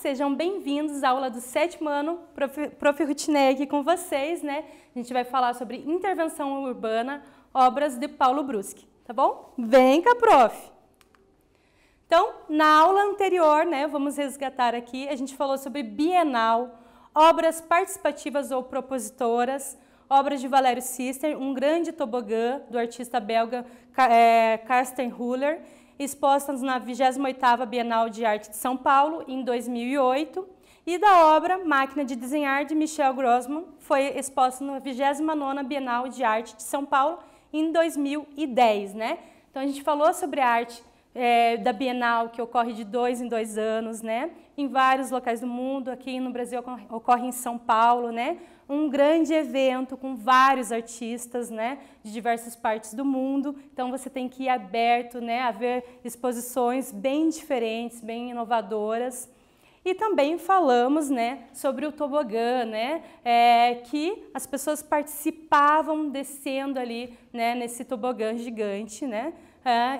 sejam bem-vindos à aula do 7º ano, Prof. Rutinei aqui com vocês, né? A gente vai falar sobre intervenção urbana, obras de Paulo Bruschi, tá bom? Vem cá, prof! Então, na aula anterior, né, vamos resgatar aqui, a gente falou sobre bienal, obras participativas ou propositoras, obras de Valério Sister, um grande tobogã do artista belga Karsten Huller, expostas na 28ª Bienal de Arte de São Paulo, em 2008, e da obra Máquina de Desenhar, de Michel Grossman, foi exposta na 29ª Bienal de Arte de São Paulo, em 2010, né? Então, a gente falou sobre a arte da Bienal, que ocorre de 2 em 2 anos, né? Em vários locais do mundo, aqui no Brasil ocorre em São Paulo, né? Um grande evento com vários artistas, né, de diversas partes do mundo. Então, você tem que ir aberto, né, a ver exposições bem diferentes, bem inovadoras. E também falamos, né, sobre o tobogã, né, que as pessoas participavam descendo ali, né, nesse tobogã gigante, né,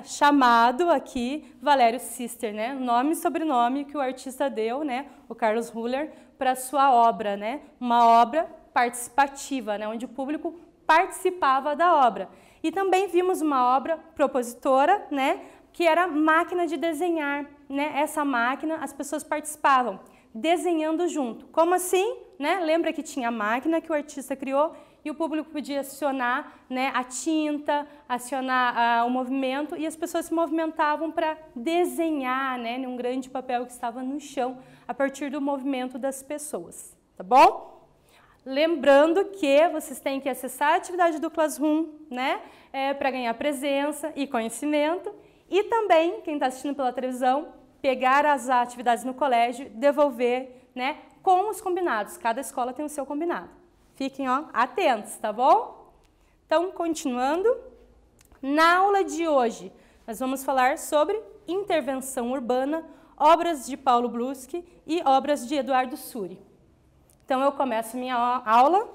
chamado aqui Valério Sister, né, nome e sobrenome que o artista deu, né, o Carlos Huller, para sua obra, né, uma obra participativa, né, onde o público participava da obra. E também vimos uma obra propositora, né, que era Máquina de Desenhar, né, essa máquina as pessoas participavam, desenhando junto. Como assim? Né? Lembra que tinha a máquina que o artista criou e o público podia acionar, né, a tinta, acionar o movimento e as pessoas se movimentavam para desenhar, né, num grande papel que estava no chão a partir do movimento das pessoas, tá bom? Lembrando que vocês têm que acessar a atividade do Classroom, né, para ganhar presença e conhecimento e também, quem está assistindo pela televisão, pegar as atividades no colégio, devolver, né, com os combinados. Cada escola tem o seu combinado. Fiquem, ó, atentos, tá bom? Então, continuando, na aula de hoje, nós vamos falar sobre intervenção urbana, obras de Paulo Bruschi e obras de Eduardo Sury. Então, eu começo minha aula.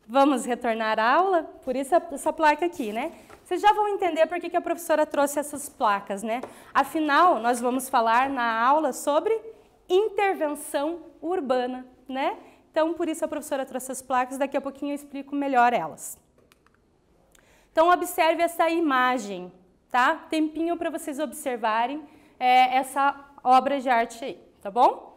Vamos retornar à aula? Por isso essa placa aqui, né? Vocês já vão entender por que a professora trouxe essas placas, né? Afinal, nós vamos falar na aula sobre intervenção urbana, né? Então, por isso a professora trouxe as placas, daqui a pouquinho eu explico melhor elas. Então, observe essa imagem, tá? Tempinho para vocês observarem essa obra de arte aí, tá bom?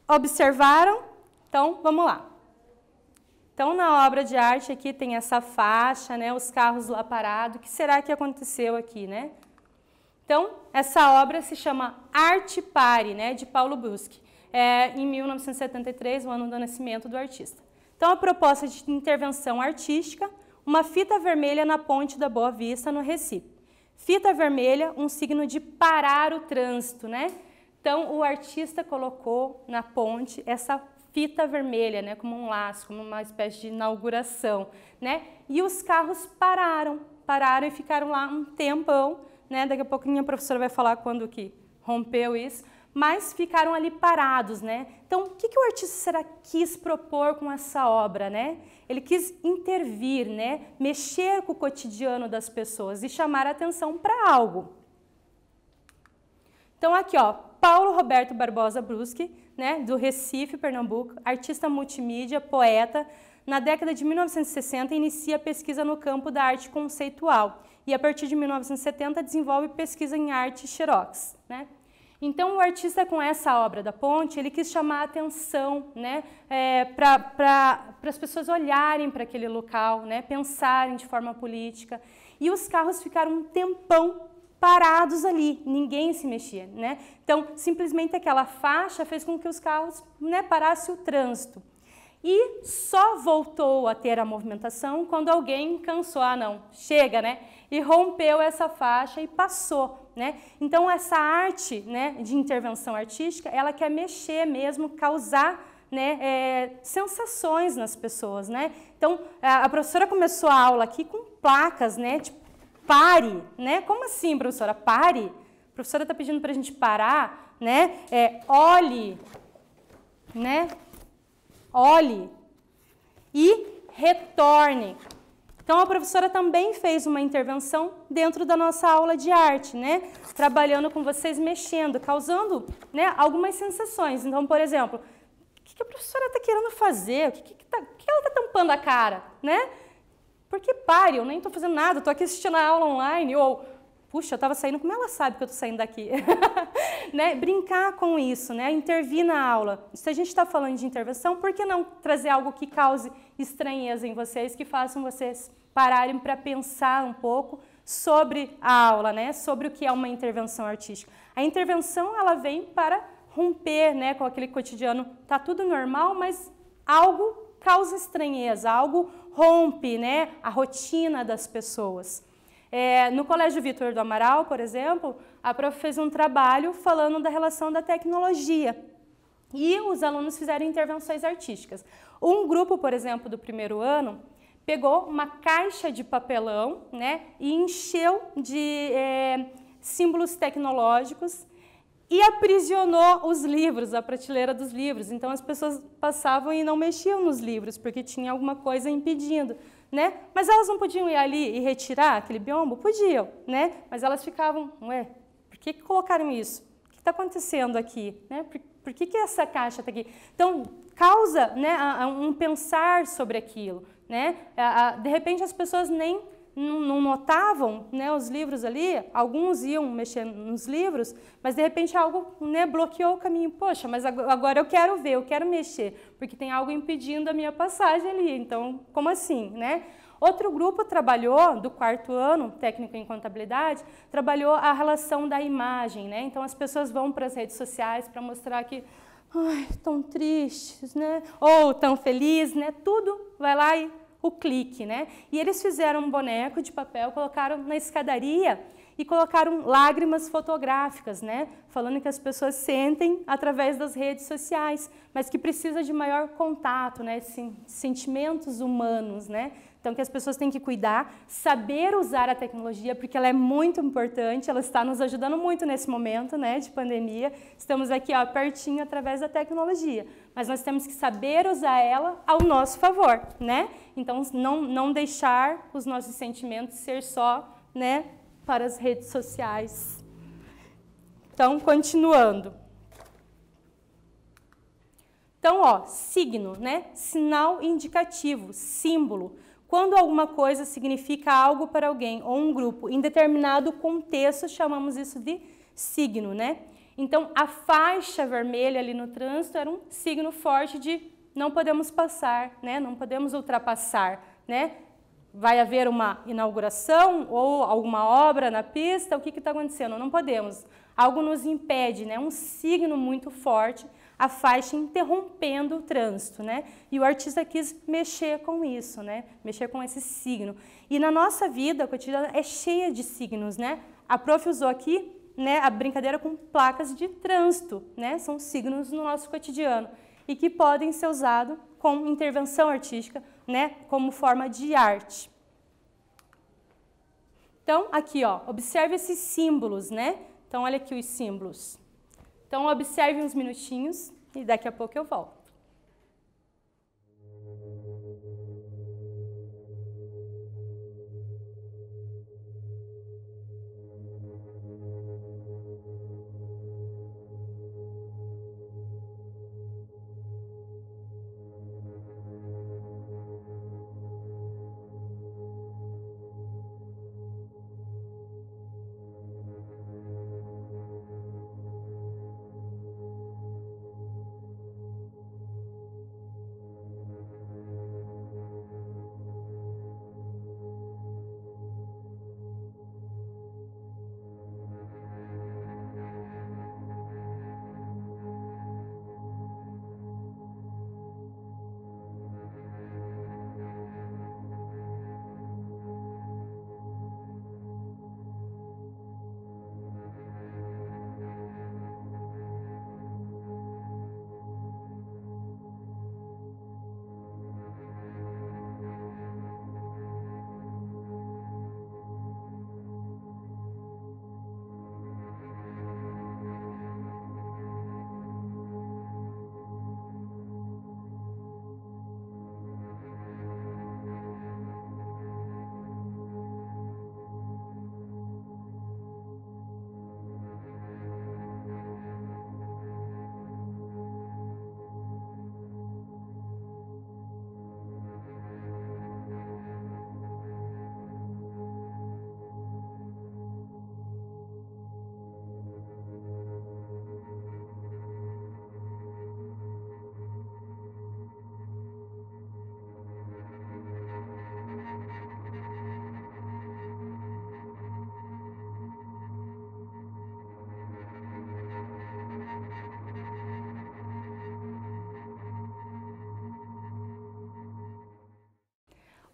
Observaram? Então, vamos lá. Então, na obra de arte aqui tem essa faixa, né, os carros lá parados. O que será que aconteceu aqui, né? Então, essa obra se chama Arte Pare, né, de Paulo Bruschi, em 1973, o ano do nascimento do artista. Então, a proposta de intervenção artística, uma fita vermelha na ponte da Boa Vista, no Recife. Fita vermelha, um signo de parar o trânsito, né? Então, o artista colocou na ponte essa fita vermelha, né, como um laço, como uma espécie de inauguração, né? E os carros pararam e ficaram lá um tempão, né? Daqui a pouquinho a professora vai falar quando que rompeu isso, mas ficaram ali parados, né? Então, o que o artista será quis propor com essa obra, né? Ele quis intervir, né? Mexer com o cotidiano das pessoas e chamar a atenção para algo. Então, aqui, ó, Paulo Roberto Barbosa Bruschi, né, do Recife, Pernambuco, artista multimídia, poeta, na década de 1960 inicia a pesquisa no campo da arte conceitual e a partir de 1970 desenvolve pesquisa em arte xerox, né? Então, o artista com essa obra da ponte, ele quis chamar a atenção, né, para as pessoas olharem para aquele local, né, pensarem de forma política, e os carros ficaram um tempão parados ali, ninguém se mexia, né? Então, simplesmente aquela faixa fez com que os carros, né, parassem o trânsito. E só voltou a ter a movimentação quando alguém cansou, não, chega, né? E rompeu essa faixa e passou, né? Então, essa arte, né, de intervenção artística, ela quer mexer mesmo, causar, né, sensações nas pessoas, né? Então, a professora começou a aula aqui com placas, né, tipo, pare, né? Como assim, professora? Pare? A professora está pedindo para a gente parar, né? Olhe, né? Olhe e retorne. Então, a professora também fez uma intervenção dentro da nossa aula de arte, né? Trabalhando com vocês, mexendo, causando, né, algumas sensações. Então, por exemplo, o que a professora está querendo fazer? O que ela está tampando a cara, né? Porque pare, eu nem estou fazendo nada, estou aqui assistindo a aula online, ou, puxa, eu estava saindo, como ela sabe que eu estou saindo daqui? Né? Brincar com isso, né? Intervir na aula. Se a gente está falando de intervenção, por que não trazer algo que cause estranheza em vocês, que façam vocês pararem para pensar um pouco sobre a aula, né? Sobre o que é uma intervenção artística. A intervenção, ela vem para romper, né, com aquele cotidiano, tá tudo normal, mas algo causa estranheza, algo rompe, né, a rotina das pessoas. No Colégio Vitor do Amaral, por exemplo, a prof fez um trabalho falando da relação da tecnologia e os alunos fizeram intervenções artísticas. Um grupo, por exemplo, do primeiro ano, pegou uma caixa de papelão, né, e encheu de símbolos tecnológicos e aprisionou os livros, a prateleira dos livros. Então, as pessoas passavam e não mexiam nos livros, porque tinha alguma coisa impedindo, né? Mas elas não podiam ir ali e retirar aquele biombo? Podiam, né? Mas elas ficavam, ué, por que colocaram isso? O que está acontecendo aqui? Né? Por que essa caixa está aqui? Então, causa, né, um pensar sobre aquilo, né? De repente, as pessoas nem não notavam, né, os livros ali, alguns iam mexer nos livros, mas de repente algo, né, bloqueou o caminho. Poxa, mas agora eu quero ver, eu quero mexer, porque tem algo impedindo a minha passagem ali, então como assim, né? Outro grupo trabalhou, do quarto ano, técnico em contabilidade, trabalhou a relação da imagem, né? Então as pessoas vão para as redes sociais para mostrar que, ai, tão tristes, né? Ou tão felizes, né? Tudo vai lá e o clique, né? E eles fizeram um boneco de papel, colocaram na escadaria e colocaram lágrimas fotográficas, né? Falando que as pessoas sentem através das redes sociais, mas que precisa de maior contato, né? Sentimentos humanos, né? Então, que as pessoas têm que cuidar, saber usar a tecnologia, porque ela é muito importante, ela está nos ajudando muito nesse momento, né, de pandemia. Estamos aqui, ó, pertinho através da tecnologia, mas nós temos que saber usar ela ao nosso favor, né? Então, não deixar os nossos sentimentos ser só, né, para as redes sociais. Então, continuando. Então, ó, signo, né? Sinal indicativo, símbolo. Quando alguma coisa significa algo para alguém ou um grupo em determinado contexto, chamamos isso de signo, né? Então, a faixa vermelha ali no trânsito era um signo forte de não podemos passar, né? Não podemos ultrapassar, né? Vai haver uma inauguração ou alguma obra na pista, o que está acontecendo? Não podemos. Algo nos impede, né? Um signo muito forte, a faixa interrompendo o trânsito, né? E o artista quis mexer com isso, né? Mexer com esse signo. E na nossa vida cotidiana é cheia de signos, né? A prof usou aqui, né, a brincadeira com placas de trânsito, né? São signos no nosso cotidiano e que podem ser usados com intervenção artística, né, como forma de arte. Então, aqui, ó, observe esses símbolos, né? Então, olha aqui os símbolos. Então, observe uns minutinhos e daqui a pouco eu volto.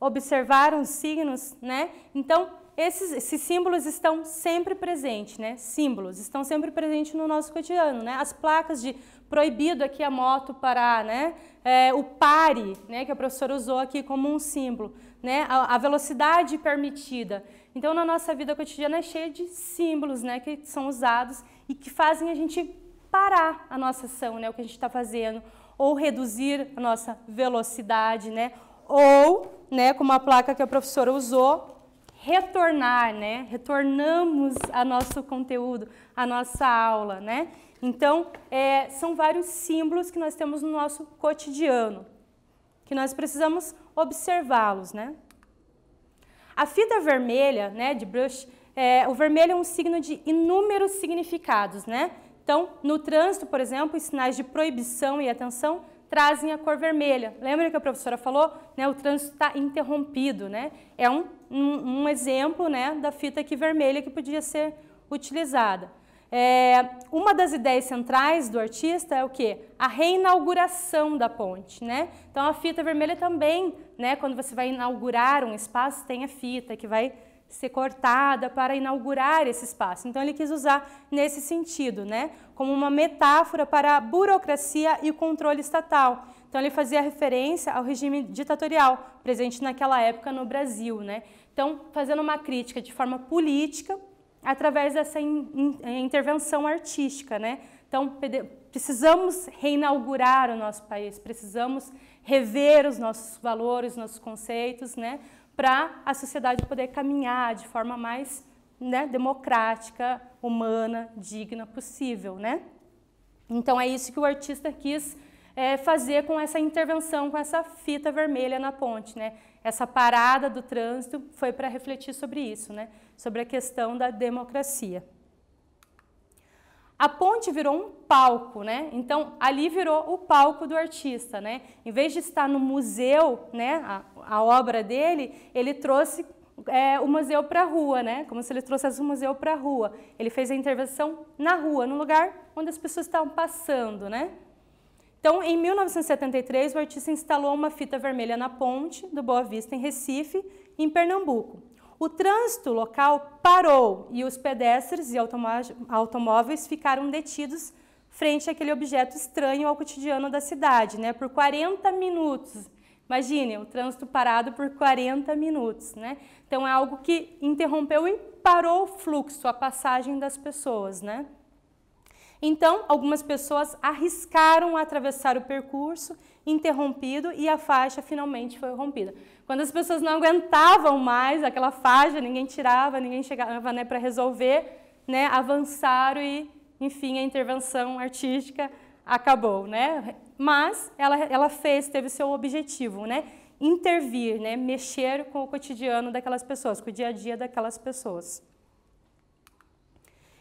Observaram os signos, né? Então, esses símbolos estão sempre presentes, né? Símbolos estão sempre presentes no nosso cotidiano, né? As placas de proibido aqui a moto parar, né? O pare, né? Que a professora usou aqui como um símbolo, né? A velocidade permitida. Então, na nossa vida cotidiana é cheia de símbolos, né? Que são usados e que fazem a gente parar a nossa ação, né? O que a gente está fazendo, ou reduzir a nossa velocidade, né? Ou, né, como a placa que a professora usou, retornar, né? Retornamos a nosso conteúdo, a nossa aula, né? Então, são vários símbolos que nós temos no nosso cotidiano, que nós precisamos observá-los, né? A fita vermelha, né, de brush, o vermelho é um signo de inúmeros significados, né? Então, no trânsito, por exemplo, os sinais de proibição e atenção trazem a cor vermelha. Lembra que a professora falou? Né, o trânsito está interrompido, né? É um exemplo, né, da fita aqui vermelha que podia ser utilizada. Uma das ideias centrais do artista é o quê? A reinauguração da ponte, né? Então, a fita vermelha também, né, quando você vai inaugurar um espaço, tem a fita que vai ser cortada para inaugurar esse espaço. Então, ele quis usar nesse sentido, né, como uma metáfora para a burocracia e o controle estatal. Então, ele fazia referência ao regime ditatorial presente naquela época no Brasil, né? Então, fazendo uma crítica de forma política através dessa intervenção artística, né? Então, precisamos reinaugurar o nosso país, precisamos rever os nossos valores, nossos conceitos, né, para a sociedade poder caminhar de forma mais, né, democrática, humana, digna possível, né? Então, é isso que o artista quis fazer com essa intervenção, com essa fita vermelha na ponte, né? Essa parada do trânsito foi para refletir sobre isso, né? Sobre a questão da democracia. A ponte virou um palco, né? Então, ali virou o palco do artista, né? Em vez de estar no museu, né, a obra dele, ele trouxe o museu para a rua, né? Como se ele trouxesse o museu para a rua. Ele fez a intervenção na rua, no lugar onde as pessoas estavam passando, né? Então, em 1973, o artista instalou uma fita vermelha na ponte do Boa Vista, em Recife, em Pernambuco. O trânsito local parou e os pedestres e automóveis ficaram detidos frente àquele objeto estranho ao cotidiano da cidade, né, por 40 minutos. Imagine, o trânsito parado por 40 minutos, né? Então é algo que interrompeu e parou o fluxo, a passagem das pessoas, né? Então, algumas pessoas arriscaram atravessar o percurso interrompido e a faixa finalmente foi rompida. Quando as pessoas não aguentavam mais aquela faixa, ninguém tirava, ninguém chegava, né, para resolver, né, avançaram e, enfim, a intervenção artística acabou, né? Mas ela teve seu objetivo, né? Intervir, né, mexer com o cotidiano daquelas pessoas, com o dia a dia daquelas pessoas.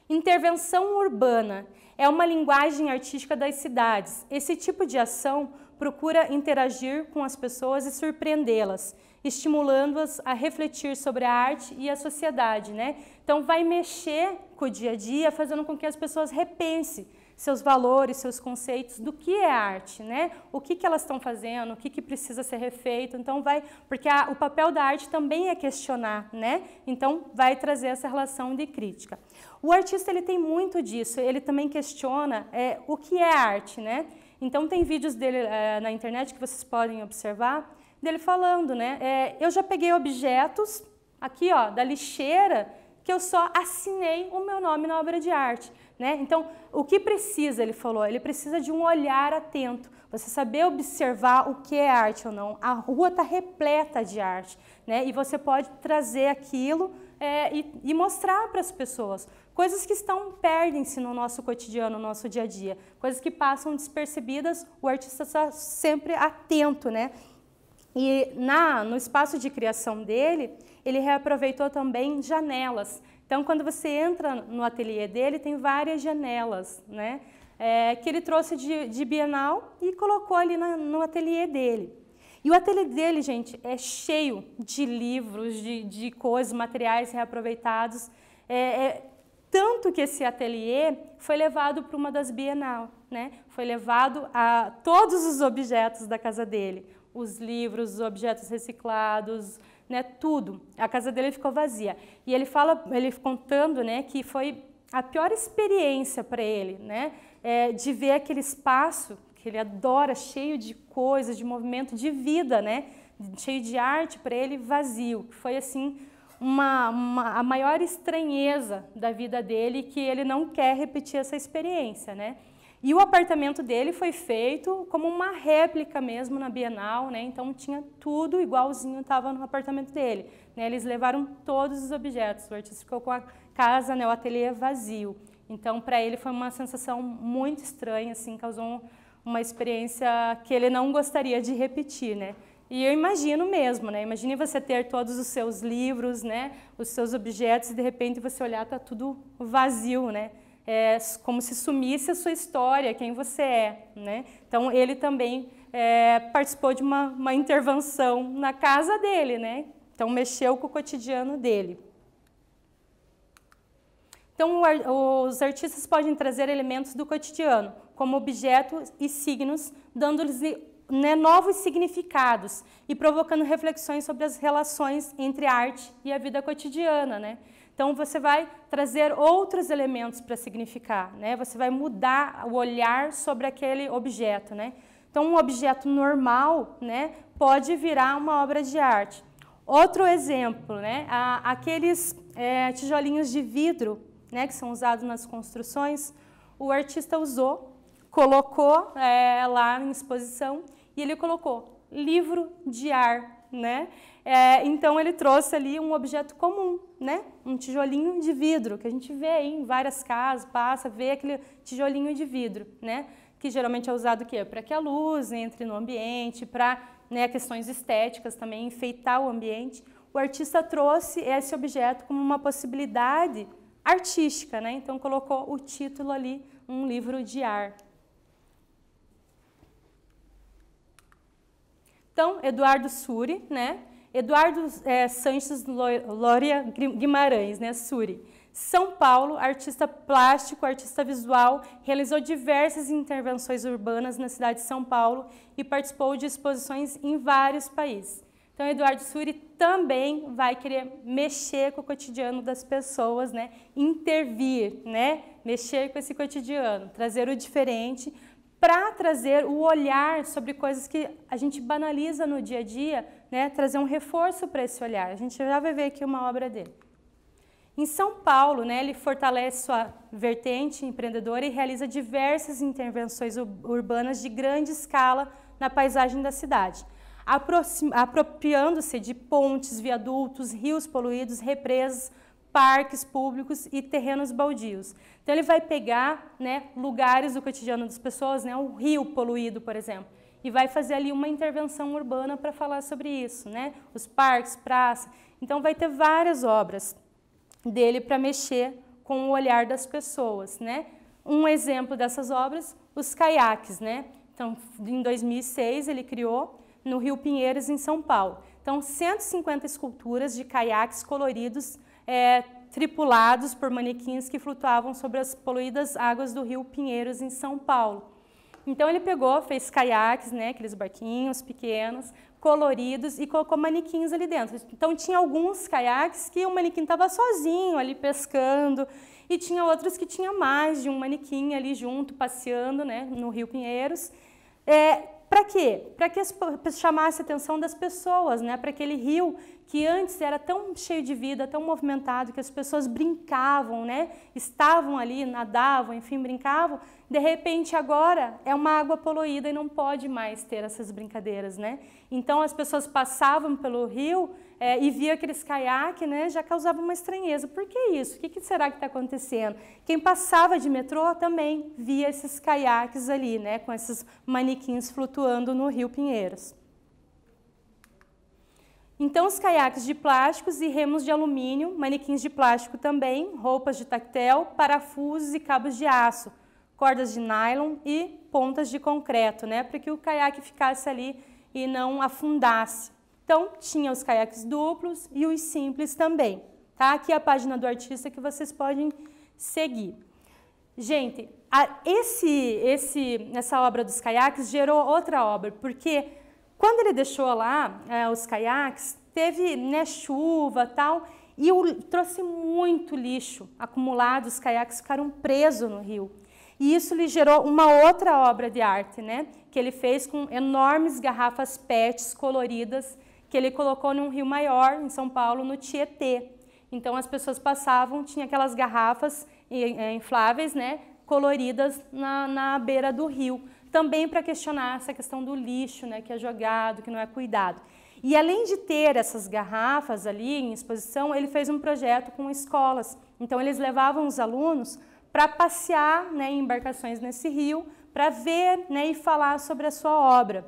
Intervenção urbana é uma linguagem artística das cidades. Esse tipo de ação procura interagir com as pessoas e surpreendê-las, estimulando-as a refletir sobre a arte e a sociedade, né? Então, vai mexer com o dia a dia, fazendo com que as pessoas repensem seus valores, seus conceitos do que é arte, né? O que elas estão fazendo, o que precisa ser refeito. Então, porque o papel da arte também é questionar, né? Então, vai trazer essa relação de crítica. O artista, ele tem muito disso, ele também questiona o que é arte, né? Então, tem vídeos dele na internet que vocês podem observar, dele falando, né? Eu já peguei objetos, aqui, ó, da lixeira, que eu só assinei o meu nome na obra de arte, né? Então, o que precisa, ele falou, ele precisa de um olhar atento, você saber observar o que é arte ou não. A rua está repleta de arte, né? E você pode trazer aquilo e mostrar para as pessoas. Coisas que perdem-se no nosso cotidiano, no nosso dia a dia. Coisas que passam despercebidas, o artista está sempre atento, né? E no espaço de criação dele, ele reaproveitou também janelas. Então, quando você entra no ateliê dele, tem várias janelas, né? Que ele trouxe de Bienal e colocou ali no ateliê dele. E o ateliê dele, gente, é cheio de livros, de coisas, materiais reaproveitados. Tanto que esse ateliê foi levado para uma das Bienal, né? Foi levado a todos os objetos da casa dele. Os livros, os objetos reciclados, né, tudo. A casa dele ficou vazia. E ele contando, né, que foi a pior experiência para ele, né, de ver aquele espaço que ele adora, cheio de coisas, de movimento, de vida, né, cheio de arte para ele, vazio. Foi assim a maior estranheza da vida dele, que ele não quer repetir essa experiência, né. E o apartamento dele foi feito como uma réplica mesmo na Bienal, né? Então tinha tudo igualzinho estava no apartamento dele, né? Eles levaram todos os objetos, o artista ficou com a casa, né, o ateliê vazio. Então para ele foi uma sensação muito estranha, assim, causou uma experiência que ele não gostaria de repetir, né? E eu imagino mesmo, né? Imagine você ter todos os seus livros, né, os seus objetos e de repente você olhar, tá tudo vazio, né? Como se sumisse a sua história, quem você é, né? Então, ele também participou de uma intervenção na casa dele, né? Então, mexeu com o cotidiano dele. Então, os artistas podem trazer elementos do cotidiano, como objetos e signos, dando-lhes, né, novos significados e provocando reflexões sobre as relações entre a arte e a vida cotidiana, né? Então, você vai trazer outros elementos para significar, né? Você vai mudar o olhar sobre aquele objeto, né? Então, um objeto normal, né, pode virar uma obra de arte. Outro exemplo, né, aqueles tijolinhos de vidro, né, que são usados nas construções, o artista usou, colocou lá em exposição e ele colocou livro de ar, né? Então, ele trouxe ali um objeto comum, né? Um tijolinho de vidro, que a gente vê aí em várias casas, vê aquele tijolinho de vidro, né? Que geralmente é usado o quê? Para que a luz entre no ambiente, para, né, questões estéticas também, enfeitar o ambiente. O artista trouxe esse objeto como uma possibilidade artística, né? Então colocou o título ali, um livro de ar. Então, Eduardo Sury, né? Eduardo Sanches Loria Guimarães, né? Sury. São Paulo, artista plástico, artista visual, realizou diversas intervenções urbanas na cidade de São Paulo e participou de exposições em vários países. Então, Eduardo Sury também vai querer mexer com o cotidiano das pessoas, né? Intervir, né? Mexer com esse cotidiano, trazer o diferente, para trazer o olhar sobre coisas que a gente banaliza no dia a dia, né? Trazer um reforço para esse olhar. A gente já vai ver aqui uma obra dele. Em São Paulo, né, ele fortalece sua vertente empreendedora e realiza diversas intervenções urbanas de grande escala na paisagem da cidade, apropriando-se de pontes, viadutos, rios poluídos, represas, parques públicos e terrenos baldios. Então ele vai pegar, né, lugares do cotidiano das pessoas, né, um rio poluído, por exemplo, e vai fazer ali uma intervenção urbana para falar sobre isso, né, os parques, praças. Então vai ter várias obras dele para mexer com o olhar das pessoas, né? Um exemplo dessas obras, os caiaques, né? Então, em 2006 ele criou no Rio Pinheiros, em São Paulo. Então, 150 esculturas de caiaques coloridos, tripulados por manequins que flutuavam sobre as poluídas águas do Rio Pinheiros, em São Paulo. Então, ele pegou, fez caiaques, né, aqueles barquinhos pequenos, coloridos, e colocou manequins ali dentro. Então, tinha alguns caiaques que o manequim estava sozinho ali pescando, e tinha outros que tinha mais de um manequim ali junto, passeando, né, no Rio Pinheiros. Para quê? Para que chamasse a atenção das pessoas, né? Para aquele rio que antes era tão cheio de vida, tão movimentado, que as pessoas brincavam, né? Estavam ali, nadavam, enfim, brincavam. De repente, agora, é uma água poluída e não pode mais ter essas brincadeiras, né? Então, as pessoas passavam pelo rio e via aqueles caiaques, né? Já causava uma estranheza. Por que isso? O que será que está acontecendo? Quem passava de metrô também via esses caiaques ali, né? Com esses manequins flutuando no Rio Pinheiros. Então, os caiaques de plásticos e remos de alumínio, manequins de plástico também, roupas de tactel, parafusos e cabos de aço, cordas de nylon e pontas de concreto, né, para que o caiaque ficasse ali e não afundasse. Então, tinha os caiaques duplos e os simples também. Tá? Aqui a página do artista que vocês podem seguir. Gente, essa obra dos caiaques gerou outra obra, porque quando ele deixou lá os caiaques, teve, né, chuva e tal, e trouxe muito lixo acumulado, os caiaques ficaram presos no rio. E isso lhe gerou uma outra obra de arte, né, que ele fez com enormes garrafas PETs coloridas, que ele colocou num rio maior, em São Paulo, no Tietê. Então as pessoas passavam, tinha aquelas garrafas infláveis, né, coloridas na beira do rio. Também para questionar essa questão do lixo, né, que é jogado, que não é cuidado. E além de ter essas garrafas ali em exposição, ele fez um projeto com escolas. Então eles levavam os alunos para passear, né, em embarcações nesse rio, para ver, né, e falar sobre a sua obra.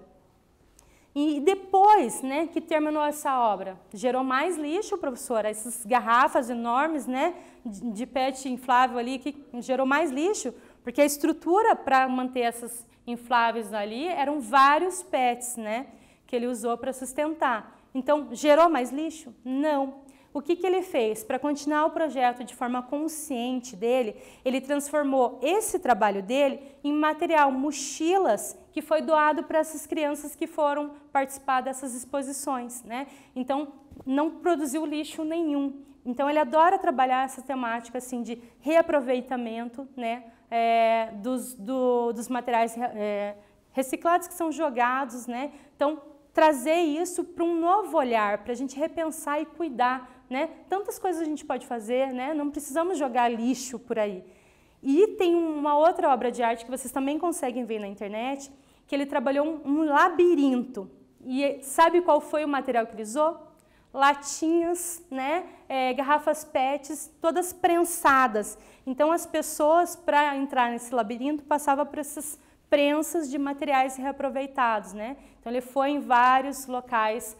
E depois, né, que terminou essa obra, gerou mais lixo, professora? Essas garrafas enormes, né, de PET inflável ali, que gerou mais lixo, porque a estrutura para manter essas infláveis ali eram vários PETs, né, que ele usou para sustentar. Então, gerou mais lixo? Não. O que ele fez? Para continuar o projeto de forma consciente dele, ele transformou esse trabalho dele em material, mochilas, que foi doado para essas crianças que foram participar dessas exposições, né? Então, não produziu lixo nenhum. Então, ele adora trabalhar essa temática assim, de reaproveitamento, né, dos materiais reciclados que são jogados, né? Então, trazer isso para um novo olhar, para a gente repensar e cuidar, né? Tantas coisas a gente pode fazer, né? Não precisamos jogar lixo por aí. E tem uma outra obra de arte que vocês também conseguem ver na internet, que ele trabalhou um labirinto. E sabe qual foi o material que ele usou? Latinhas, né? Garrafas PETs, todas prensadas. Então, as pessoas, para entrar nesse labirinto, passavam por essas prensas de materiais reaproveitados, né? Então, ele foi em vários locais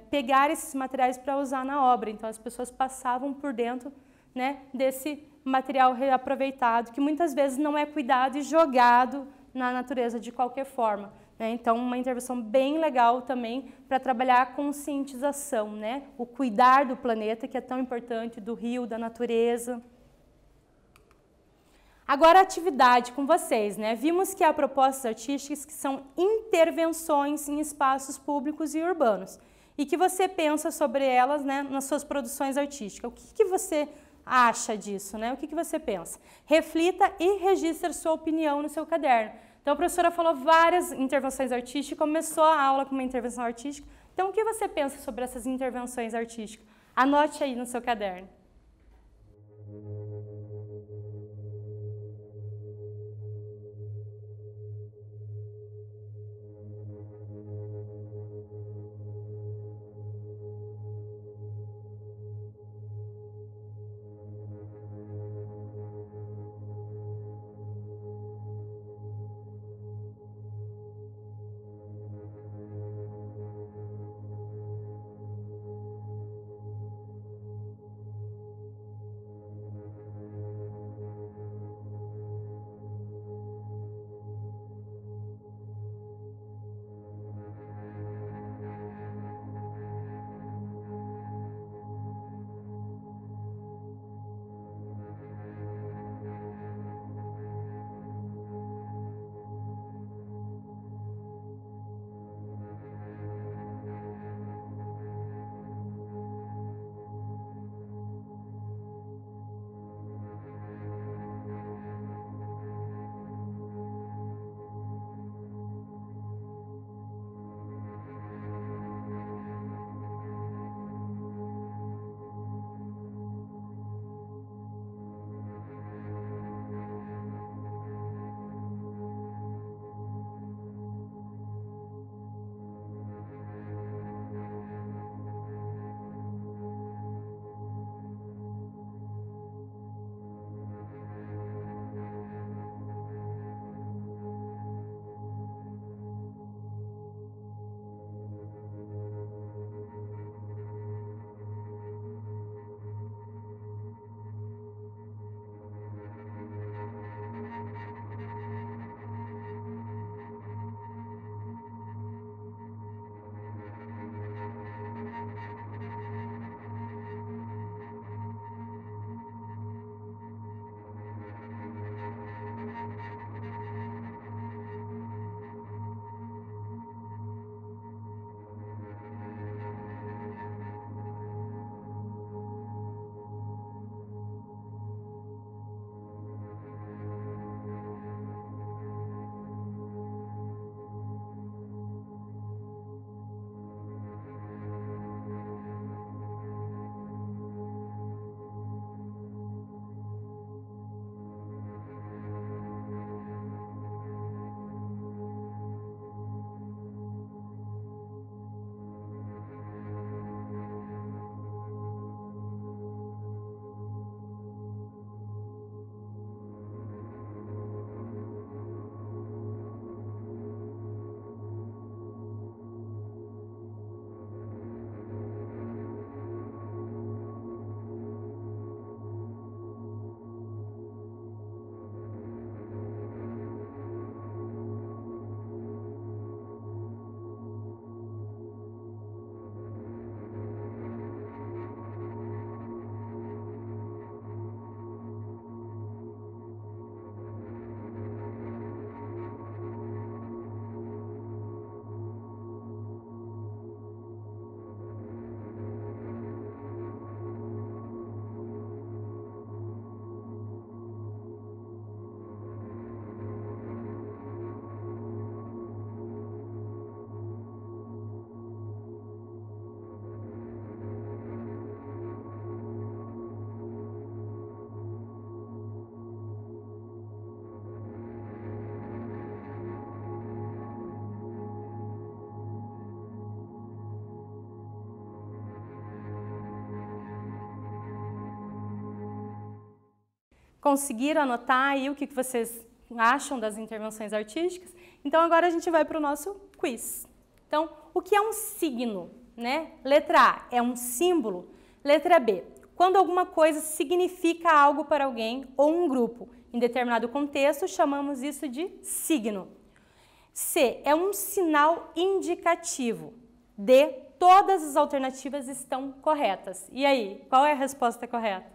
pegar esses materiais para usar na obra. Então, as pessoas passavam por dentro né, desse material reaproveitado, que muitas vezes não é cuidado e jogado na natureza de qualquer forma, né? Então, uma intervenção bem legal também para trabalhar a conscientização, né? O cuidar do planeta, que é tão importante, do rio, da natureza. Agora, a atividade com vocês, né? Vimos que há propostas artísticas que são intervenções em espaços públicos e urbanos e que você pensa sobre elas, né, nas suas produções artísticas. O que você acha disso, né? O que você pensa? Reflita e registre sua opinião no seu caderno. Então, a professora falou várias intervenções artísticas, começou a aula com uma intervenção artística. Então, o que você pensa sobre essas intervenções artísticas? Anote aí no seu caderno. Conseguiram anotar aí o que vocês acham das intervenções artísticas? Então agora a gente vai para o nosso quiz. Então, o que é um signo, né? Letra A, é um símbolo. Letra B, quando alguma coisa significa algo para alguém ou um grupo. Em determinado contexto, chamamos isso de signo. C, é um sinal indicativo. D, todas as alternativas estão corretas. E aí, qual é a resposta correta?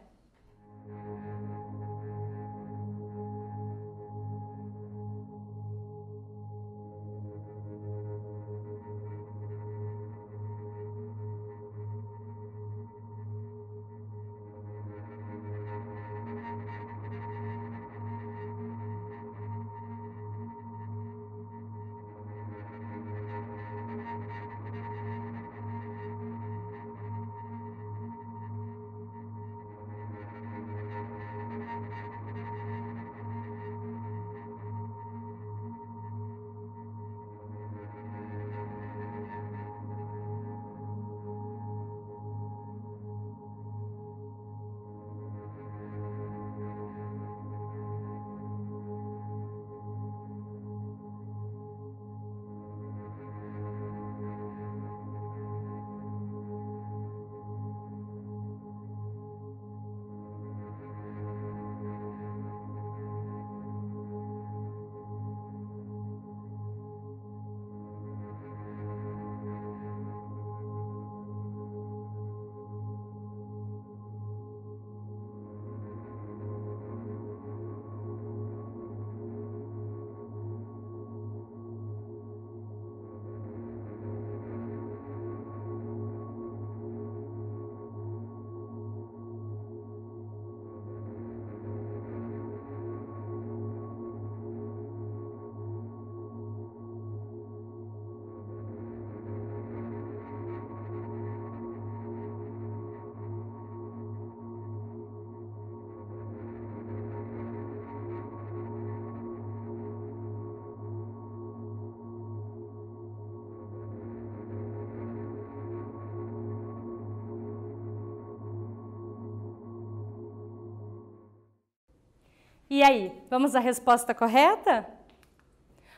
E aí, vamos à resposta correta?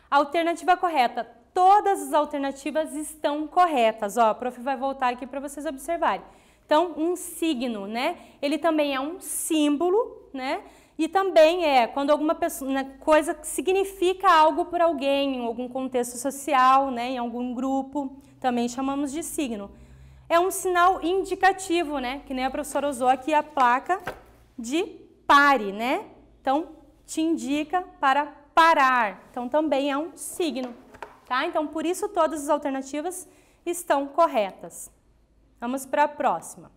Alternativa correta. Todas as alternativas estão corretas. Ó, a prof vai voltar aqui para vocês observarem. Então, um signo, né? Ele também é um símbolo, né? E também é quando alguma pessoa, né, coisa significa algo por alguém, em algum contexto social, né? Em algum grupo, também chamamos de signo. É um sinal indicativo, né? Que nem a professora usou aqui a placa de pare, né? Então, te indica para parar. Então, também é um signo, tá? Então, por isso, todas as alternativas estão corretas. Vamos para a próxima.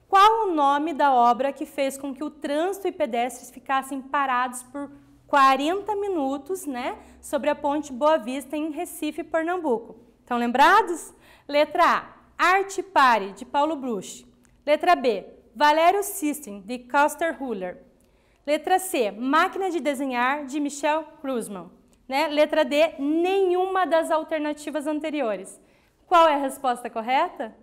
Qual o nome da obra que fez com que o trânsito e pedestres ficassem parados por 40 minutos, né? Sobre a ponte Boa Vista, em Recife, Pernambuco? Estão lembrados? Letra A, Arte Pare, de Paulo Bruch. Letra B, Valério System, de Koster-Huller. Letra C, Máquina de Desenhar, de Michel Cruzman. Né? Letra D, nenhuma das alternativas anteriores. Qual é a resposta correta?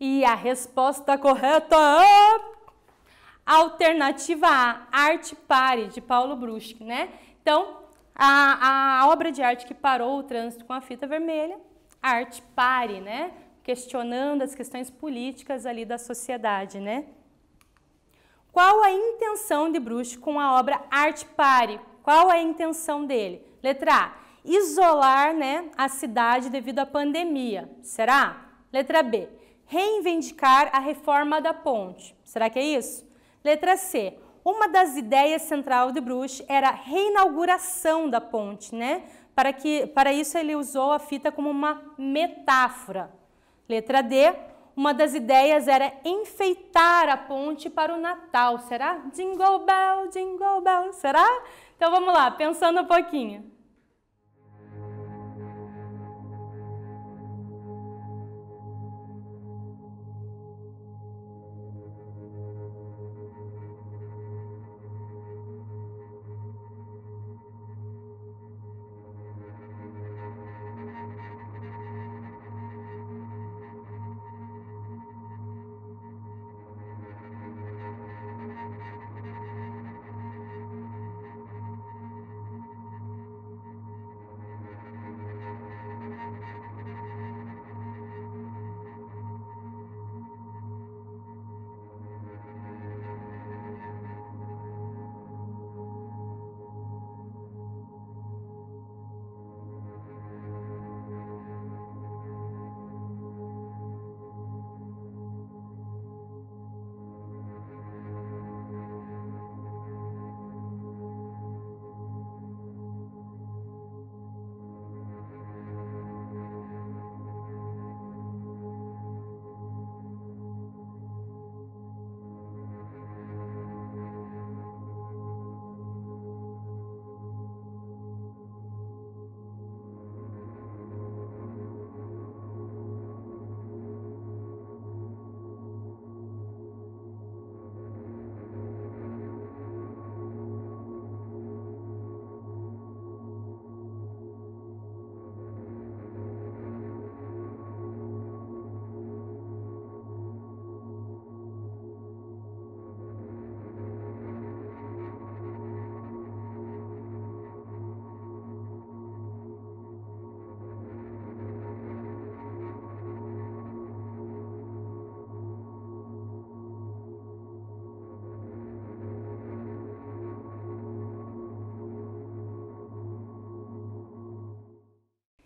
E a resposta correta é alternativa A, Arte Pare, de Paulo Bruschi, né? Então, a obra de arte que parou o trânsito com a fita vermelha, Arte Pare, né? Questionando as questões políticas ali da sociedade, né? Qual a intenção de Bruschi com a obra Arte Pare? Qual é a intenção dele? Letra A, isolar, né, a cidade devido à pandemia. Será? Letra B, reivindicar a reforma da ponte. Será que é isso? Letra C, uma das ideias centrais de Bruschi era a reinauguração da ponte, né? Para isso ele usou a fita como uma metáfora. Letra D, uma das ideias era enfeitar a ponte para o Natal. Será? Jingle bell, será? Então vamos lá, pensando um pouquinho.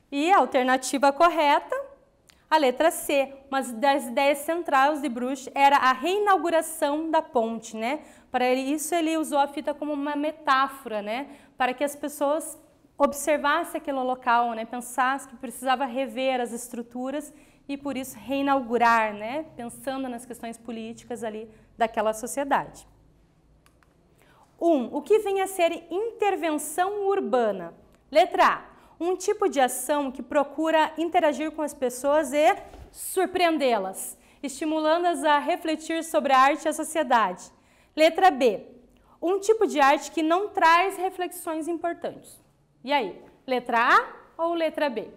E a alternativa correta, a letra C, uma das ideias centrais de Bruschi era a reinauguração da ponte, né? Para isso ele usou a fita como uma metáfora, né? Para que as pessoas observassem aquele local, né? Pensassem que precisava rever as estruturas e por isso reinaugurar, né? Pensando nas questões políticas ali daquela sociedade. O que vem a ser intervenção urbana? Letra A, um tipo de ação que procura interagir com as pessoas e surpreendê-las, estimulando-as a refletir sobre a arte e a sociedade. Letra B, um tipo de arte que não traz reflexões importantes. E aí, letra A ou letra B?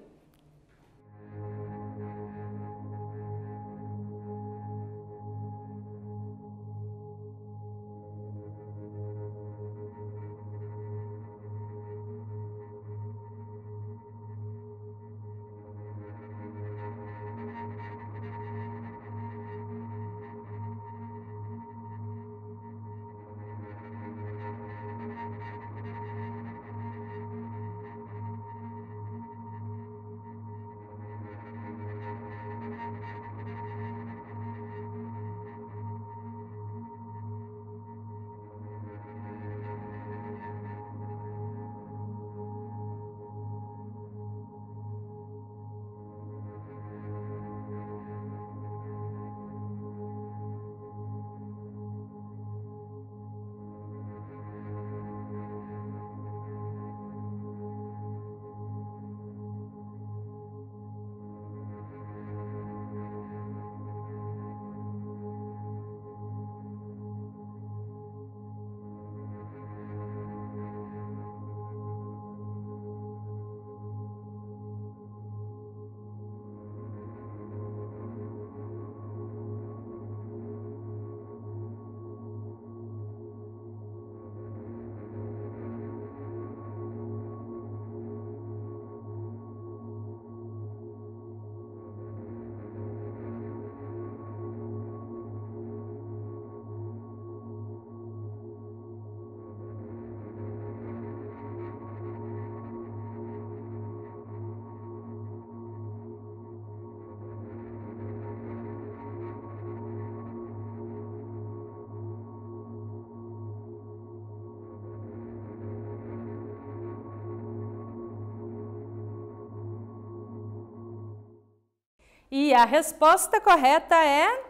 E a resposta correta é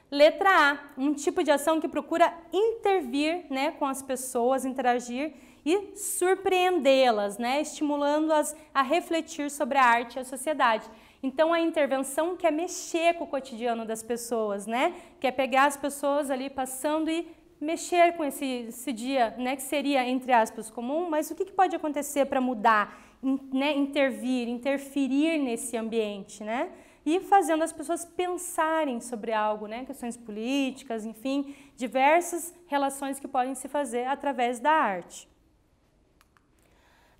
letra A, um tipo de ação que procura intervir, né, com as pessoas, interagir e surpreendê-las, né, estimulando-as a refletir sobre a arte e a sociedade. Então, a intervenção quer mexer com o cotidiano das pessoas, né, quer pegar as pessoas ali passando e mexer com esse dia, né, que seria, entre aspas, comum, mas o que pode acontecer para mudar, né, interferir nesse ambiente, né? E fazendo as pessoas pensarem sobre algo, né? Questões políticas, enfim, diversas relações que podem se fazer através da arte.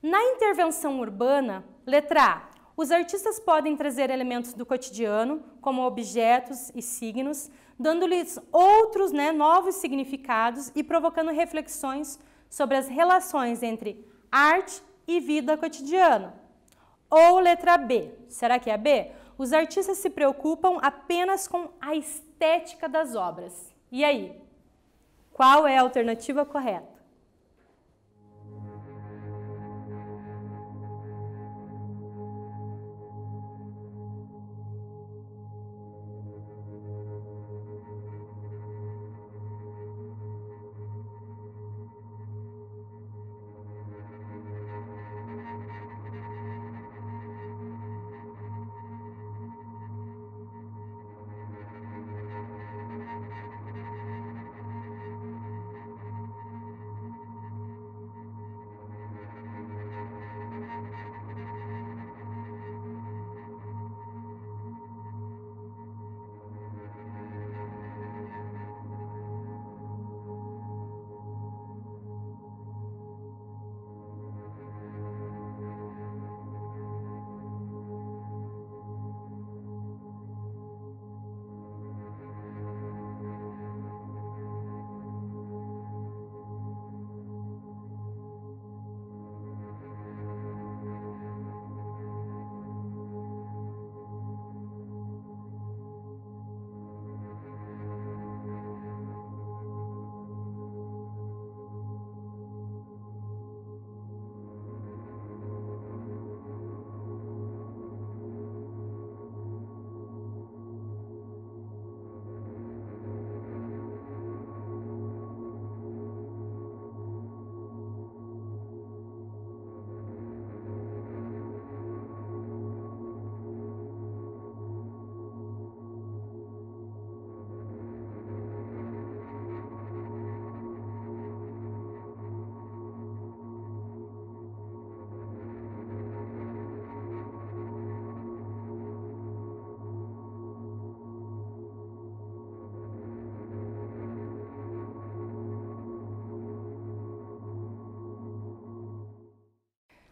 Na intervenção urbana, letra A, os artistas podem trazer elementos do cotidiano, como objetos e signos, dando-lhes outros, né, novos significados e provocando reflexões sobre as relações entre arte e vida cotidiana. Ou letra B, será que é a B? Os artistas se preocupam apenas com a estética das obras. E aí? Qual é a alternativa correta?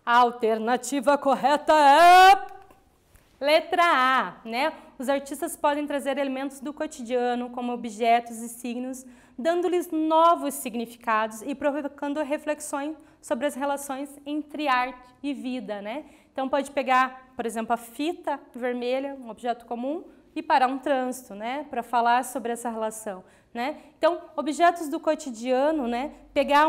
A alternativa correta é letra A, né? Os artistas podem trazer elementos do cotidiano, como objetos e signos, dando-lhes novos significados e provocando reflexões sobre as relações entre arte e vida, né? Então pode pegar, por exemplo, a fita vermelha, um objeto comum, e parar um trânsito, né? Para falar sobre essa relação, né? Então, objetos do cotidiano, né? Pegar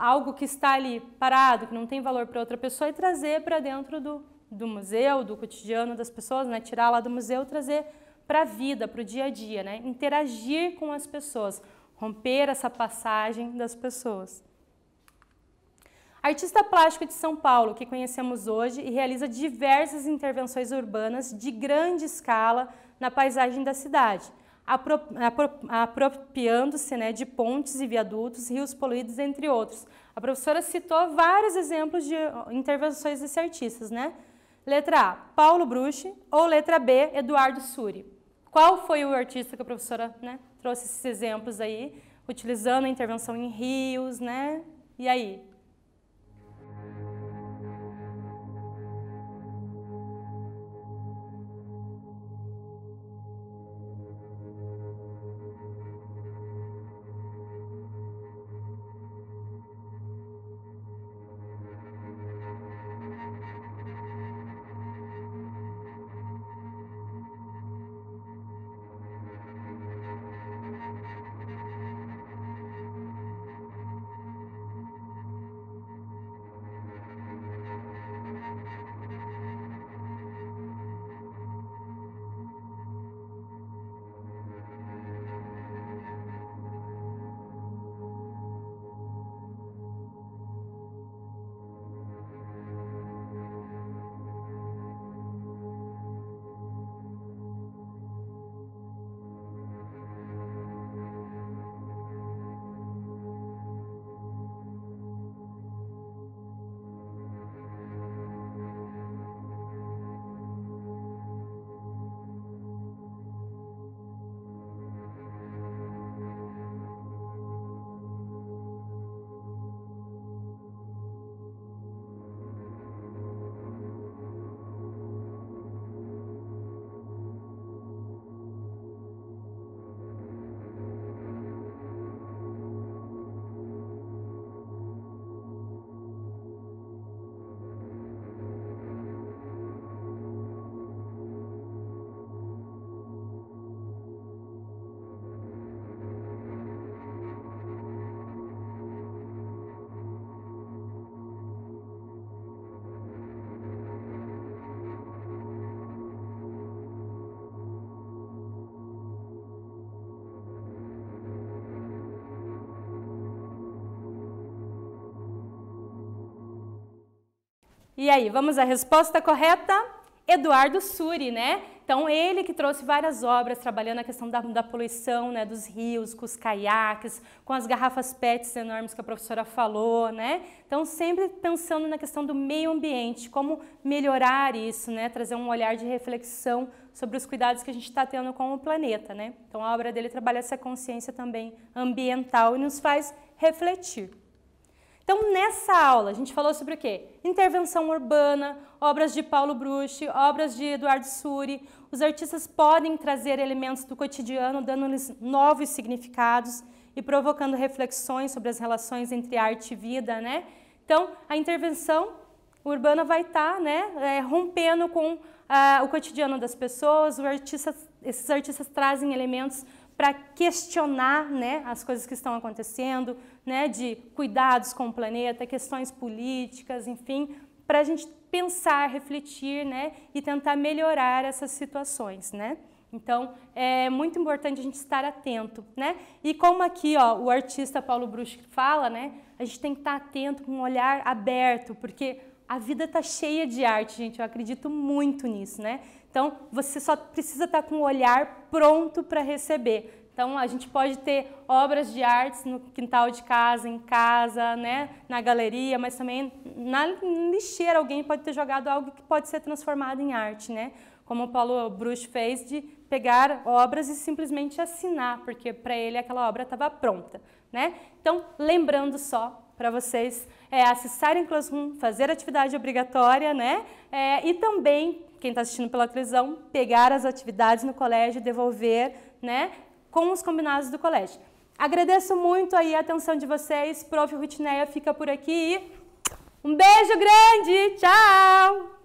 algo que está ali parado, que não tem valor para outra pessoa e trazer para dentro do museu, do cotidiano das pessoas, né? Tirar lá do museu e trazer para a vida, para o dia a dia, né? Interagir com as pessoas, romper essa passagem das pessoas. Artista plástico de São Paulo, que conhecemos hoje e realiza diversas intervenções urbanas de grande escala na paisagem da cidade, apropriando-se, né, de pontes e viadutos, rios poluídos, entre outros. A professora citou vários exemplos de intervenções desse artista, né? Letra A, Paulo Bruch, ou letra B, Eduardo Suri. Qual foi o artista que a professora, né, trouxe esses exemplos aí, utilizando a intervenção em rios, né? E aí? E aí, vamos à resposta correta? Eduardo Sury, né? Então, ele que trouxe várias obras trabalhando a questão da poluição, né, dos rios, com os caiaques, com as garrafas PETs enormes que a professora falou, né? Então, sempre pensando na questão do meio ambiente, como melhorar isso, né? Trazer um olhar de reflexão sobre os cuidados que a gente está tendo com o planeta, né? Então, a obra dele trabalha essa consciência também ambiental e nos faz refletir. Então, nessa aula, a gente falou sobre o quê? Intervenção urbana, obras de Paulo Bruschi, obras de Eduardo Sury. Os artistas podem trazer elementos do cotidiano, dando-lhes novos significados e provocando reflexões sobre as relações entre arte e vida, né? Então, a intervenção urbana vai estar, né, rompendo com o cotidiano das pessoas. Esses artistas trazem elementos para questionar, né, as coisas que estão acontecendo, né, de cuidados com o planeta, questões políticas, enfim, para a gente pensar, refletir, né, e tentar melhorar essas situações, né? Então, é muito importante a gente estar atento, né? E como aqui, ó, o artista Paulo Bruschi fala, né, a gente tem que estar atento, com um olhar aberto, porque a vida está cheia de arte, gente, eu acredito muito nisso, né? Então, você só precisa estar com o olhar pronto para receber. Então, a gente pode ter obras de artes no quintal de casa, em casa, né, na galeria, mas também na lixeira alguém pode ter jogado algo que pode ser transformado em arte, né? Como o Paulo Bruschi fez, de pegar obras e simplesmente assinar, porque para ele aquela obra estava pronta, né? Então, lembrando só para vocês acessarem o Classroom, fazer atividade obrigatória, né? E também, quem está assistindo pela televisão, pegar as atividades no colégio e devolver, né, com os combinados do colégio. Agradeço muito aí a atenção de vocês. Prof. Rutineia fica por aqui. Um beijo grande! Tchau!